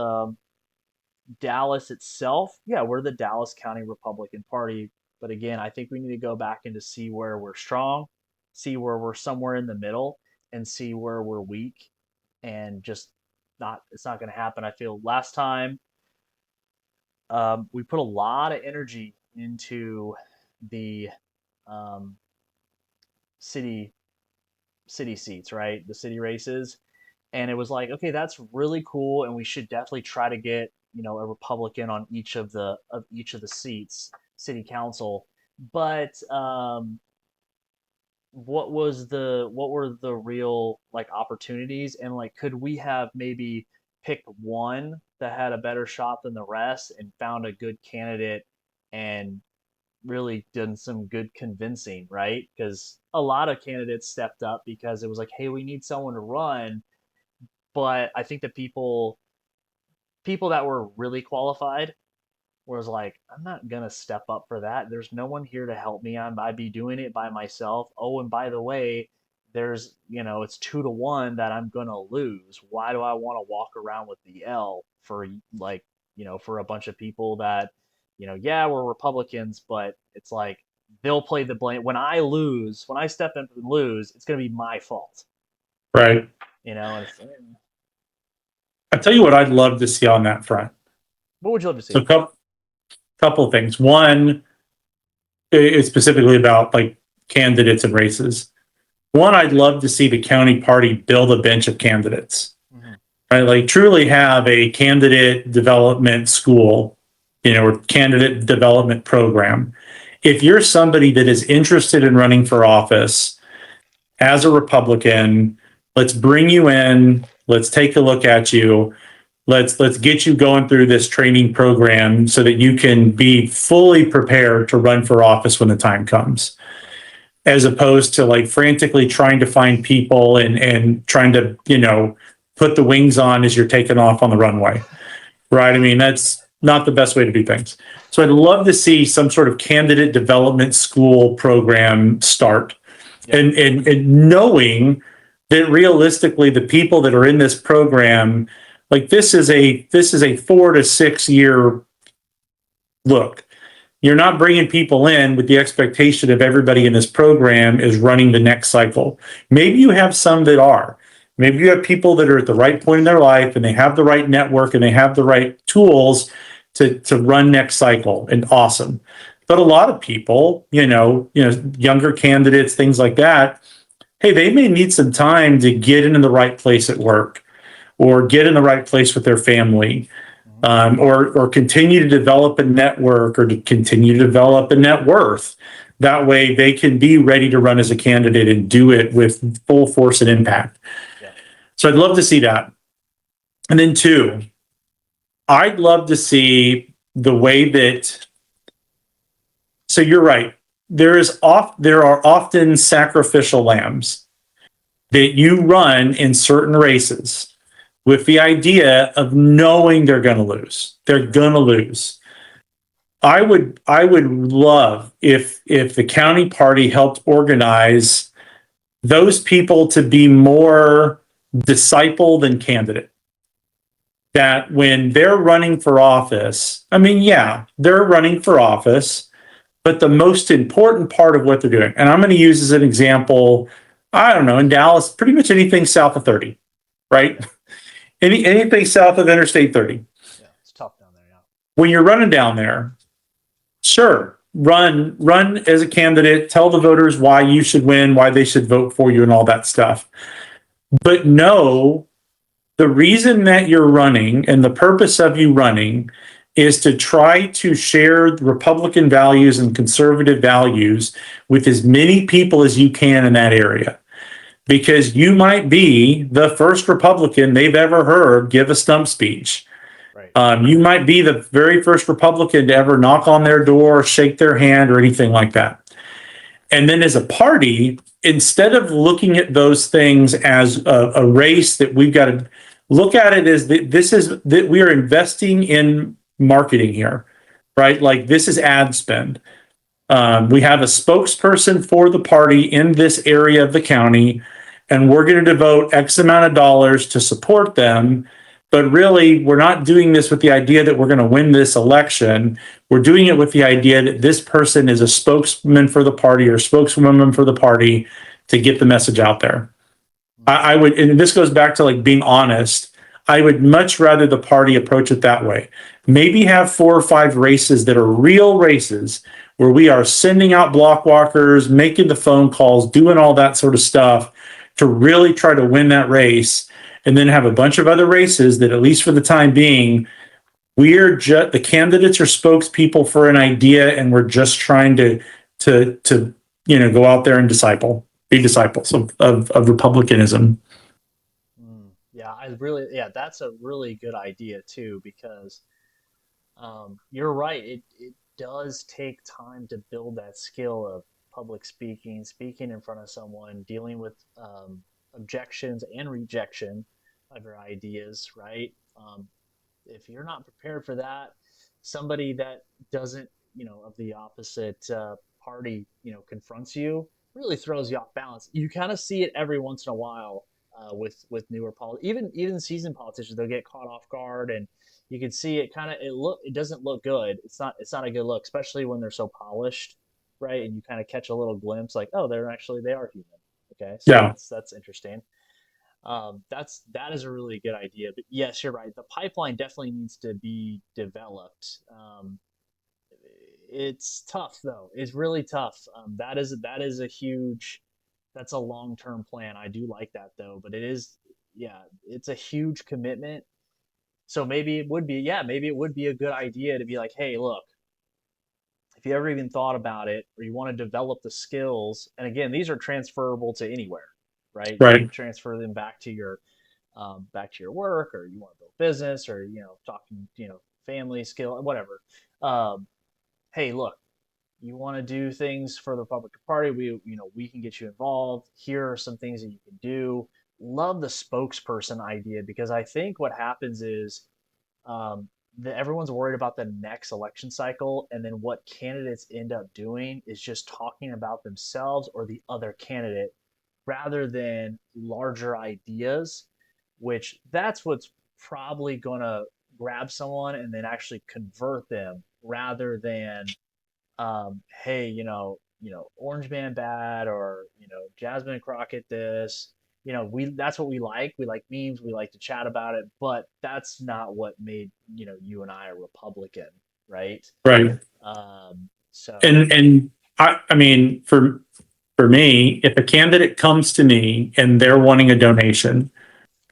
Dallas itself, yeah, we're the Dallas County Republican Party. But again, I think we need to go back and to see where we're strong, see where we're somewhere in the middle, and see where we're weak. And just it's not going to happen. I feel last time we put a lot of energy into the um, city city seats, right? The city races, and it was like, okay, that's really cool, and we should definitely try to get a Republican on each of the seats, city council. But what were the real like opportunities, and like could we have maybe picked one that had a better shot than the rest and found a good candidate and really done some good convincing, right? Because a lot of candidates stepped up because it was like, hey, we need someone to run, but I think the people that were really qualified was like, I'm not gonna step up for that. There's no one here to help me. I'd be doing it by myself. Oh, and by the way, it's 2 to 1 that I'm gonna lose. Why do I want to walk around with the L for like for a bunch of people that yeah, we're Republicans, but it's like they'll play the blame. When I lose, when I step in and lose, it's going to be my fault. Right. And it's, I tell you what I'd love to see on that front. what would you love to So see? couple of things. One is specifically about like candidates and races. One, I'd love to see the county party build a bench of candidates, Mm-hmm. right? Like truly have a candidate development school, or candidate development program. If you're somebody that is interested in running for office as a Republican, let's bring you in. Let's take a look at you. Let's get you going through this training program so that you can be fully prepared to run for office when the time comes, Right. as opposed to like frantically trying to find people and trying to, put the wings on as you're taking off on the runway. Right. I mean, that's not the best way to do things. So I'd love to see some sort of candidate development school program start. Yeah. And knowing that realistically the people that are in this program, like this is a 4 to 6 year look. You're not bringing people in with the expectation of everybody in this program is running the next cycle. Maybe you have some that are. Maybe you have people that are at the right point in their life and they have the right network and they have the right tools to run next cycle, and awesome. But a lot of people, younger candidates, things like that, hey, they may need some time to get into the right place at work or get in the right place with their family, Mm-hmm. or continue to develop a network or to continue to develop a net worth. That way they can be ready to run as a candidate and do it with full force and impact. Yeah. So I'd love to see that. And then two, I'd love to see the way that, so you're right. There are often sacrificial lambs that you run in certain races with the idea of knowing they're going to lose. They're going to lose. I would love if the county party helped organize those people to be more disciple than candidate. That when they're running for office, I mean, yeah, they're running for office, but the most important part of what they're doing, and I'm going to use as an example, I don't know, in Dallas, pretty much anything south of 30, right? Anything south of Interstate 30. Yeah. It's tough down there. Yeah. When you're running down there, sure, run as a candidate, tell the voters why you should win, why they should vote for you, and all that stuff. But no, the reason that you're running and the purpose of you running is to try to share Republican values and conservative values with as many people as you can in that area. Because you might be the first Republican they've ever heard give a stump speech. Right. You might be the very first Republican to ever knock on their door, shake their hand, or anything like that. And then as a party, instead of looking at those things as a race that we've got to look at it as that we are investing in marketing here, right? Like this is ad spend. We have a spokesperson for the party in this area of the county, and we're going to devote X amount of dollars to support them. But really, we're not doing this with the idea that we're going to win this election. We're doing it with the idea that this person is a spokesman for the party or spokeswoman for the party to get the message out there. I would, and this goes back to like being honest, I would much rather the party approach it that way. Maybe have 4 or 5 races that are real races where we are sending out block walkers, making the phone calls, doing all that sort of stuff to really try to win that race, and then have a bunch of other races that, at least for the time being, we're just the candidates are spokespeople for an idea, and we're just trying to go out there and be disciples of republicanism. Yeah, that's a really good idea too, because you're right. It does take time to build that skill of public speaking, speaking in front of someone, dealing with objections and rejection of your ideas, right? If you're not prepared for that, somebody that doesn't, of the opposite party, confronts you, really throws you off balance. You kind of see it every once in a while with newer even seasoned politicians. They'll get caught off guard, and you can see it kind of it doesn't look good. It's not a good look, especially when they're so polished, right? And you kind of catch a little glimpse, like, oh, they are human. Okay, so Yeah. that's interesting. That is a really good idea. But yes, you're right. The pipeline definitely needs to be developed. It's tough though. It's really tough. That is a huge. That's a long term plan. I do like that though, but it is, yeah, it's a huge commitment. So maybe it would be a good idea to be like, hey, look, if you ever even thought about it, or you want to develop the skills, and again, these are transferable to anywhere, right? You Right. can transfer them back to your work, or you want to build business, or talking, family skill, whatever. Um, hey, look, you want to do things for the Republican Party, we can get you involved. Here are some things that you can do. Love the spokesperson idea, because I think what happens is um, that everyone's worried about the next election cycle, and then what candidates end up doing is just talking about themselves or the other candidate rather than larger ideas, which that's what's probably going to grab someone and then actually convert them, rather than hey, Orange Man bad, or Jasmine Crockett this. We that's what we like. We like memes. We like to chat about it, but that's not what made you and I a Republican, right? Right. So And I mean, for me, if a candidate comes to me and they're wanting a donation,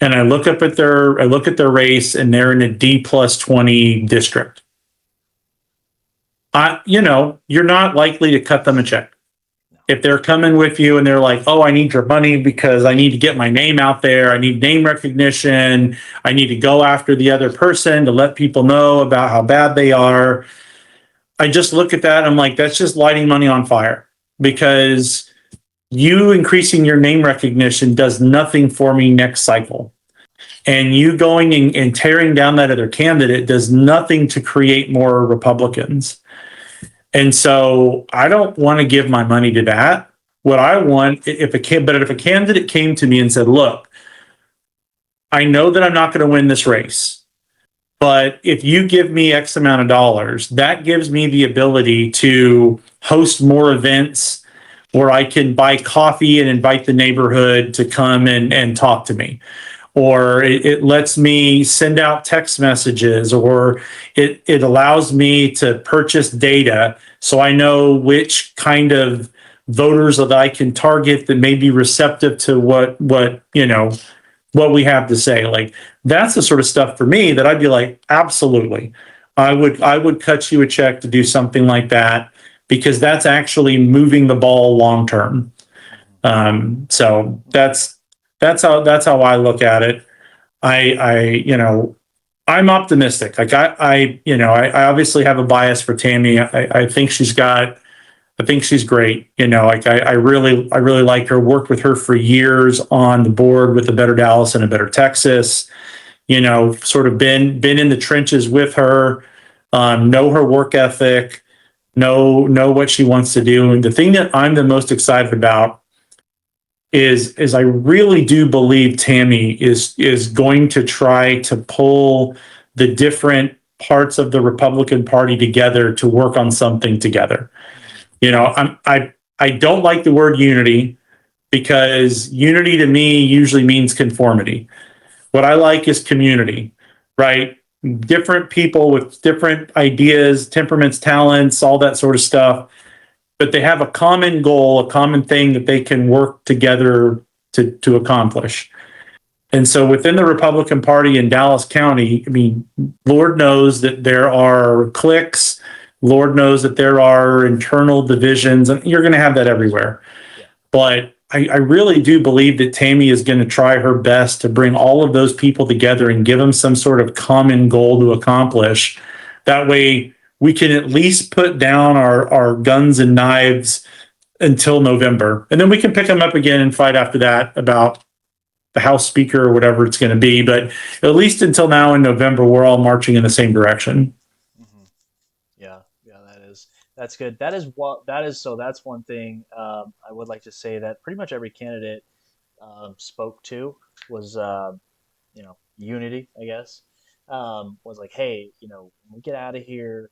and I look at their race and they're in a D+20 district, you're not likely to cut them a check. no, If they're coming with you and they're like, oh, I need your money because I need to get my name out there, I need name recognition, I need to go after the other person to let people know about how bad they are. I just look at that. I'm like, that's just lighting money on fire, because you increasing your name recognition does nothing for me next cycle. And you going and tearing down that other candidate does nothing to create more Republicans. And so I don't want to give my money to that. What I want, if a candidate came to me and said, look, I know that I'm not going to win this race, but if you give me X amount of dollars, that gives me the ability to host more events where I can buy coffee and invite the neighborhood to come and talk to me. Or it lets me send out text messages, or it allows me to purchase data so I know which kind of voters that I can target that may be receptive to what we have to say. Like, that's the sort of stuff for me that I'd be like, absolutely, I would cut you a check to do something like that, because that's actually moving the ball long term. mhm, So mhm, that's how I look at it. I'm optimistic. Like I obviously have a bias for Tami. I think she's great. Like I really like her. Worked with her for years on the board with a Better Dallas and a Better Texas. Sort of been in the trenches with her. Know her work ethic. Know what she wants to do. And the thing that I'm the most excited about is I really do believe Tami is going to try to pull the different parts of the Republican Party together to work on something together. mhm, I don't like the word unity, because unity to me usually means conformity. What I like is community, right? Different people with different ideas, temperaments, talents, all that sort of stuff, but they have a common goal, a common thing that they can work together to accomplish. And so within the Republican Party in Dallas County, I mean, Lord knows that there are cliques. Lord knows that there are internal divisions, and you're going to have that everywhere. yeah, But I really do believe that Tami is going to try her best to bring all of those people together and give them some sort of common goal to accomplish. That way, we can at least put down our guns and knives until November. And then we can pick them up again and fight after that about the House Speaker or whatever it's going to be. But at least until now in November, we're all marching in the same direction. mhm. Yeah, yeah, that's good. That is what that is. So that's one thing I would like to say, that pretty much every candidate spoke to was, unity, I guess. Was like, hey, when we get out of here,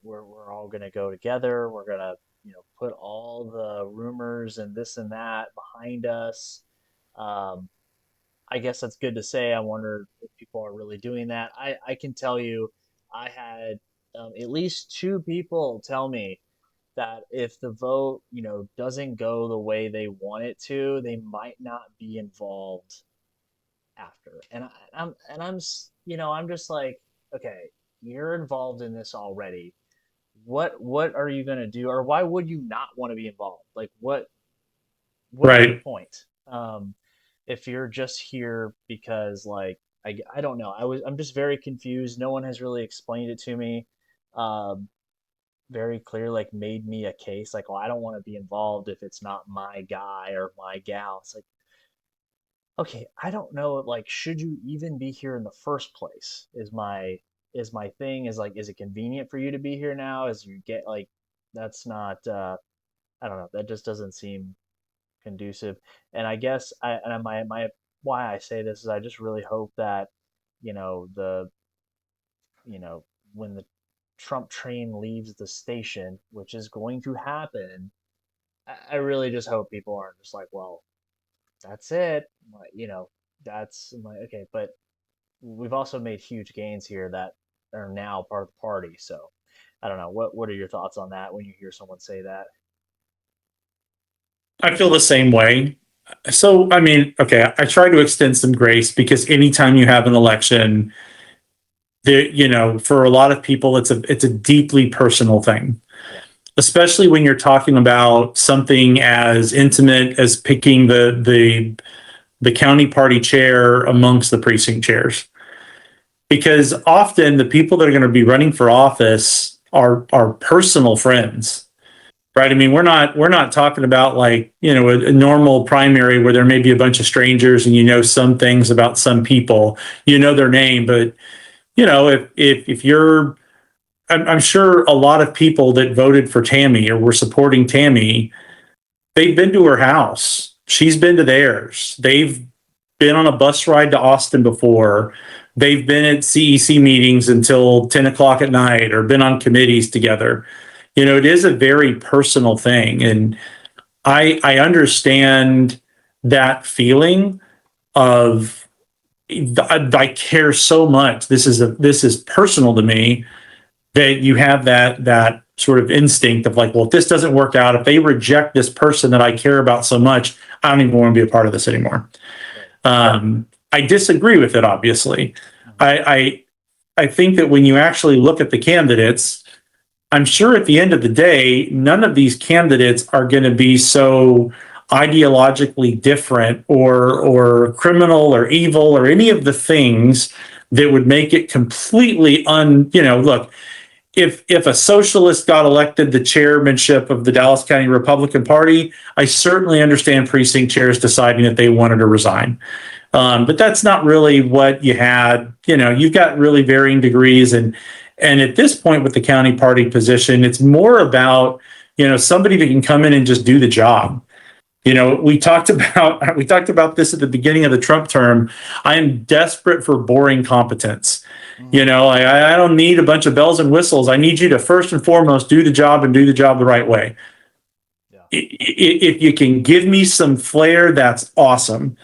we're all gonna go together. We're gonna, put all the rumors and this and that behind us. Um, I guess that's good to say. I wonder if people are really doing that. I can tell you, I had at least two people tell me that if the vote, doesn't go the way they want it to, they might not be involved after. I'm just like, okay, you're involved in this already. What are you gonna do, or why would you not want to be involved? Like, what is the Right. point? If you're just here because, like, I don't know. I'm just very confused. No one has really explained it to me. Um, very clear, like, made me a case like, well, I don't want to be involved if it's not my guy or my gal. It's like, okay, I don't know, like, should you even be here in the first place? Is my thing, is like, is it convenient for you to be here now? As you get, like, that's not, I don't know, that just doesn't seem conducive. And I guess my why I say this is, I just really hope that, the you know when the Trump train leaves the station, which is going to happen, I really just hope people aren't just like, well, that's it. Like, that's like, okay, but we've also made huge gains here that are now part of the party. So I don't know. What are your thoughts on that when you hear someone say that? I feel the same way. So, I mean, okay, I try to extend some grace because anytime you have an election, for a lot of people, it's a deeply personal thing, Yeah. especially when you're talking about something as intimate as picking the county party chair amongst the precinct chairs. Because often the people that are going to be running for office are personal friends, right? I mean, we're not talking about, like, a normal primary where there may be a bunch of strangers and some things about some people, their name, but if you're, I'm sure a lot of people that voted for Tami or were supporting Tami, they've been to her house. She's been to theirs. They've been on a bus ride to Austin before. They've been at CEC meetings until 10 o'clock at night or been on committees together. It is a very personal thing. And I understand that feeling of I care so much. This is personal to me, that you have that sort of instinct of like, well, if this doesn't work out, if they reject this person that I care about so much, I don't even want to be a part of this anymore. Right. I disagree with it, obviously. Mhm. I think that when you actually look at the candidates, I'm sure at the end of the day, none of these candidates are going to be so ideologically different or criminal or evil or any of the things that would make it completely look, if a socialist got elected the chairmanship of the Dallas County Republican Party, I certainly understand precinct chairs deciding that they wanted to resign. But that's not really what you had. You've got really varying degrees, and at this point with the county party position, it's more about somebody that can come in and just do the job. We talked about this at the beginning of the Trump term. I am desperate for boring competence. Mhm. I don't need a bunch of bells and whistles. I need you to first and foremost do the job and do the job the right way. Yeah. If you can give me some flair, that's awesome.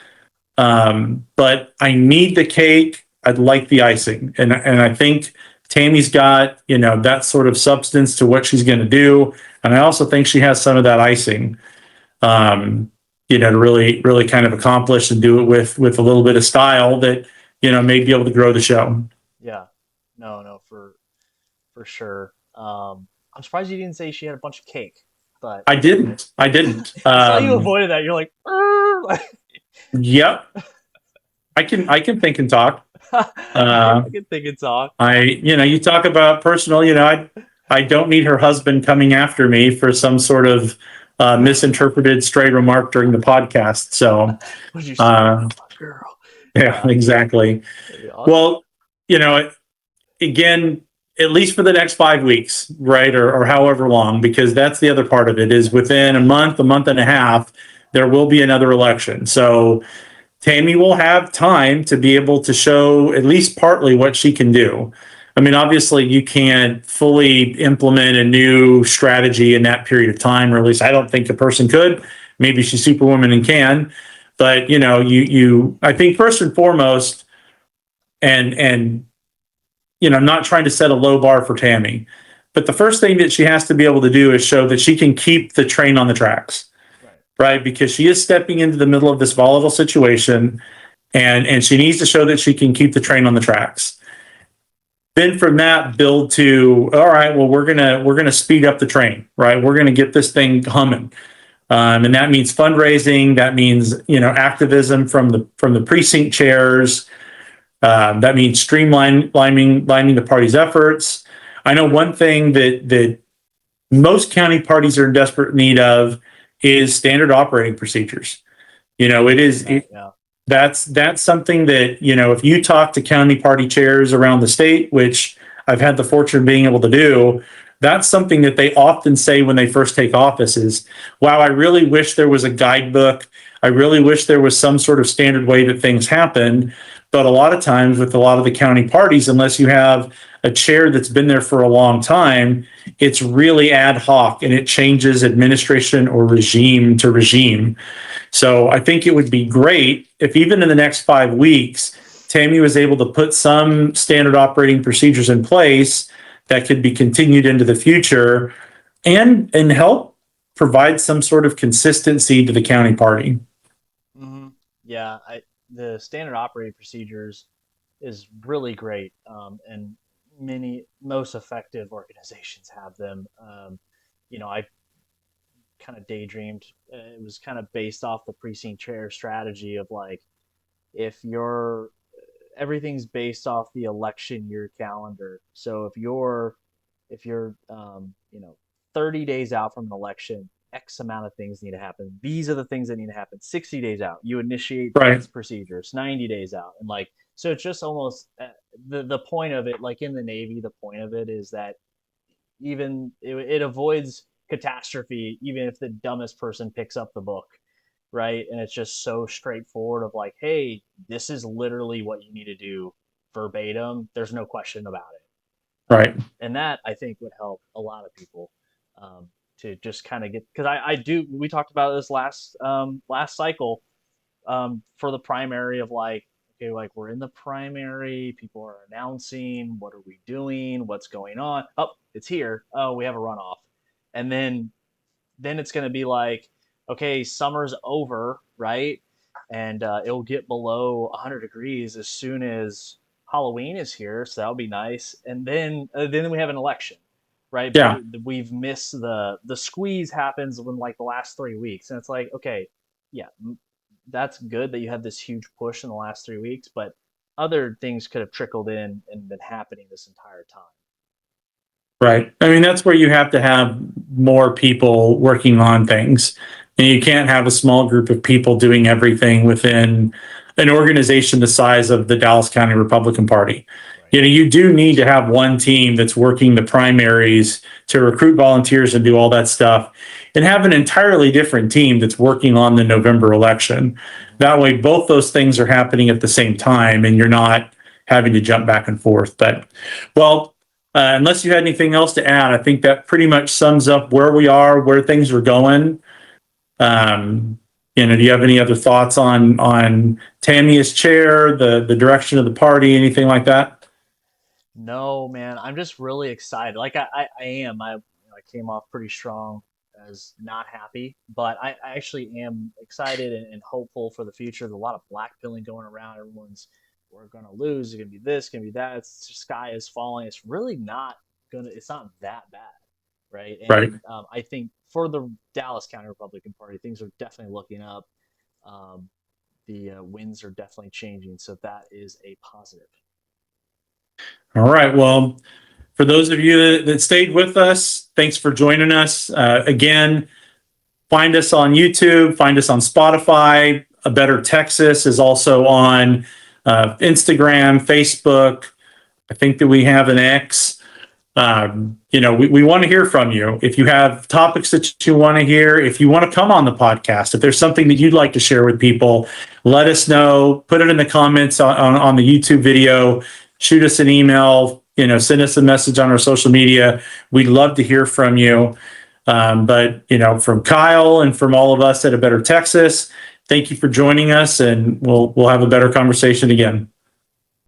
But I need the cake. I'd like the icing, and I think Tammy's got that sort of substance to what she's going to do, and I also think she has some of that icing, to really really kind of accomplish and do it with a little bit of style that may be able to grow the show. Yeah. No, no, for sure. I'm surprised you didn't say she had a bunch of cake, but I didn't. I didn't. I saw you avoided that. You're like, "Arr!" Yep. I can think and talk. I can think and talk. You talk about personal. I don't need her husband coming after me for some sort of misinterpreted stray remark during the podcast. So, What'd you say uh, about my girl? yeah, Yeah, exactly. that'd be awesome. Well, you know, again, at least for the next 5 weeks, right, or however long, because that's the other part of it is within a month and a half, there will be another election. So Tami will have time to be able to show at least partly what she can do. I mean, obviously, you can't fully implement a new strategy in that period of time, or at least I don't think a person could. Maybe she's Superwoman and can, but I think first and foremost, and I'm not trying to set a low bar for Tami, but the first thing that she has to be able to do is show that she can keep the train on the tracks, right? Because she is stepping into the middle of this volatile situation, and she needs to show that she can keep the train on the tracks. Then from that, build to, all right, well, we're gonna speed up the train, right? We're gonna get this thing humming, and that means fundraising. That means activism from the precinct chairs. That means streamlining the party's efforts. I know one thing that most county parties are in desperate need of is standard operating procedures. That's something that, if you talk to county party chairs around the state, which I've had the fortune of being able to do, that's something that they often say when they first take office is, wow, I really wish there was a guidebook. I really wish there was some sort of standard way that things happen. But a lot of times with a lot of the county parties, unless you have a chair that's been there for a long time, it's really ad hoc and it changes administration or regime to regime. So I think it would be great if even in the next 5 weeks, Tami was able to put some standard operating procedures in place that could be continued into the future and help provide some sort of consistency to the county party. Mm-hmm. Yeah, the standard operating procedures is really great, and most effective organizations have them. I kind of daydreamed. It was kind of based off the precinct chair strategy of like, if everything's based off the election year calendar. So if you're 30 days out from an election, X amount of things need to happen. These are the things that need to happen. 60 days out, you initiate these procedures. 90 days out, and so it's just almost the point of it. Like in the Navy, the point of it is that even it avoids catastrophe, even if the dumbest person picks up the book, right? And it's just so straightforward of like, hey, this is literally what you need to do verbatim. There's no question about it. Right. And that I think would help a lot of people to just kind of get, because we talked about this last cycle for the primary of like, okay, like we're in the primary, people are announcing, what are we doing? What's going on? Oh, it's here. Oh, we have a runoff. And then it's going to be like, okay, summer's over, right? And it'll get below 100 degrees as soon as Halloween is here, so that'll be nice. And then we have an election, right? Yeah. But we've missed the squeeze happens when like the last 3 weeks, and it's like, okay, yeah, that's good that you had this huge push in the last 3 weeks, but other things could have trickled in and been happening this entire time. Right. I mean, that's where you have to have more people working on things. And you can't have a small group of people doing everything within an organization the size of the Dallas County Republican Party. Right. You do need to have one team that's working the primaries to recruit volunteers and do all that stuff, and have an entirely different team that's working on the November election. That way, both those things are happening at the same time, and you're not having to jump back and forth. But, well, unless you had anything else to add, I think that pretty much sums up where we are, where things are going. Do you have any other thoughts on Tami as chair, the direction of the party, anything like that? No, man, I'm just really excited. Like I am. I came off pretty strong as not happy, but I actually am excited and hopeful for the future. There's a lot of blackpilling going around. We're going to lose. It's going to be this, going to be that. It's the sky is falling. It's really not it's not that bad. Right. And, right. I think for the Dallas County Republican Party, things are definitely looking up. The winds are definitely changing. So that is a positive. All right. Well, for those of you that stayed with us, thanks for joining us. Again, find us on YouTube, find us on Spotify. A Better Texas is also on Instagram, Facebook. I think that we have an X. We want to hear from you. If you have topics that you want to hear, if you want to come on the podcast, if there's something that you'd like to share with people, let us know. Put it in the comments on the YouTube video. Shoot us an email. Send us a message on our social media. We'd love to hear from you. But from Kyle and from all of us at A Better Texas, thank you for joining us, and we'll have a better conversation again.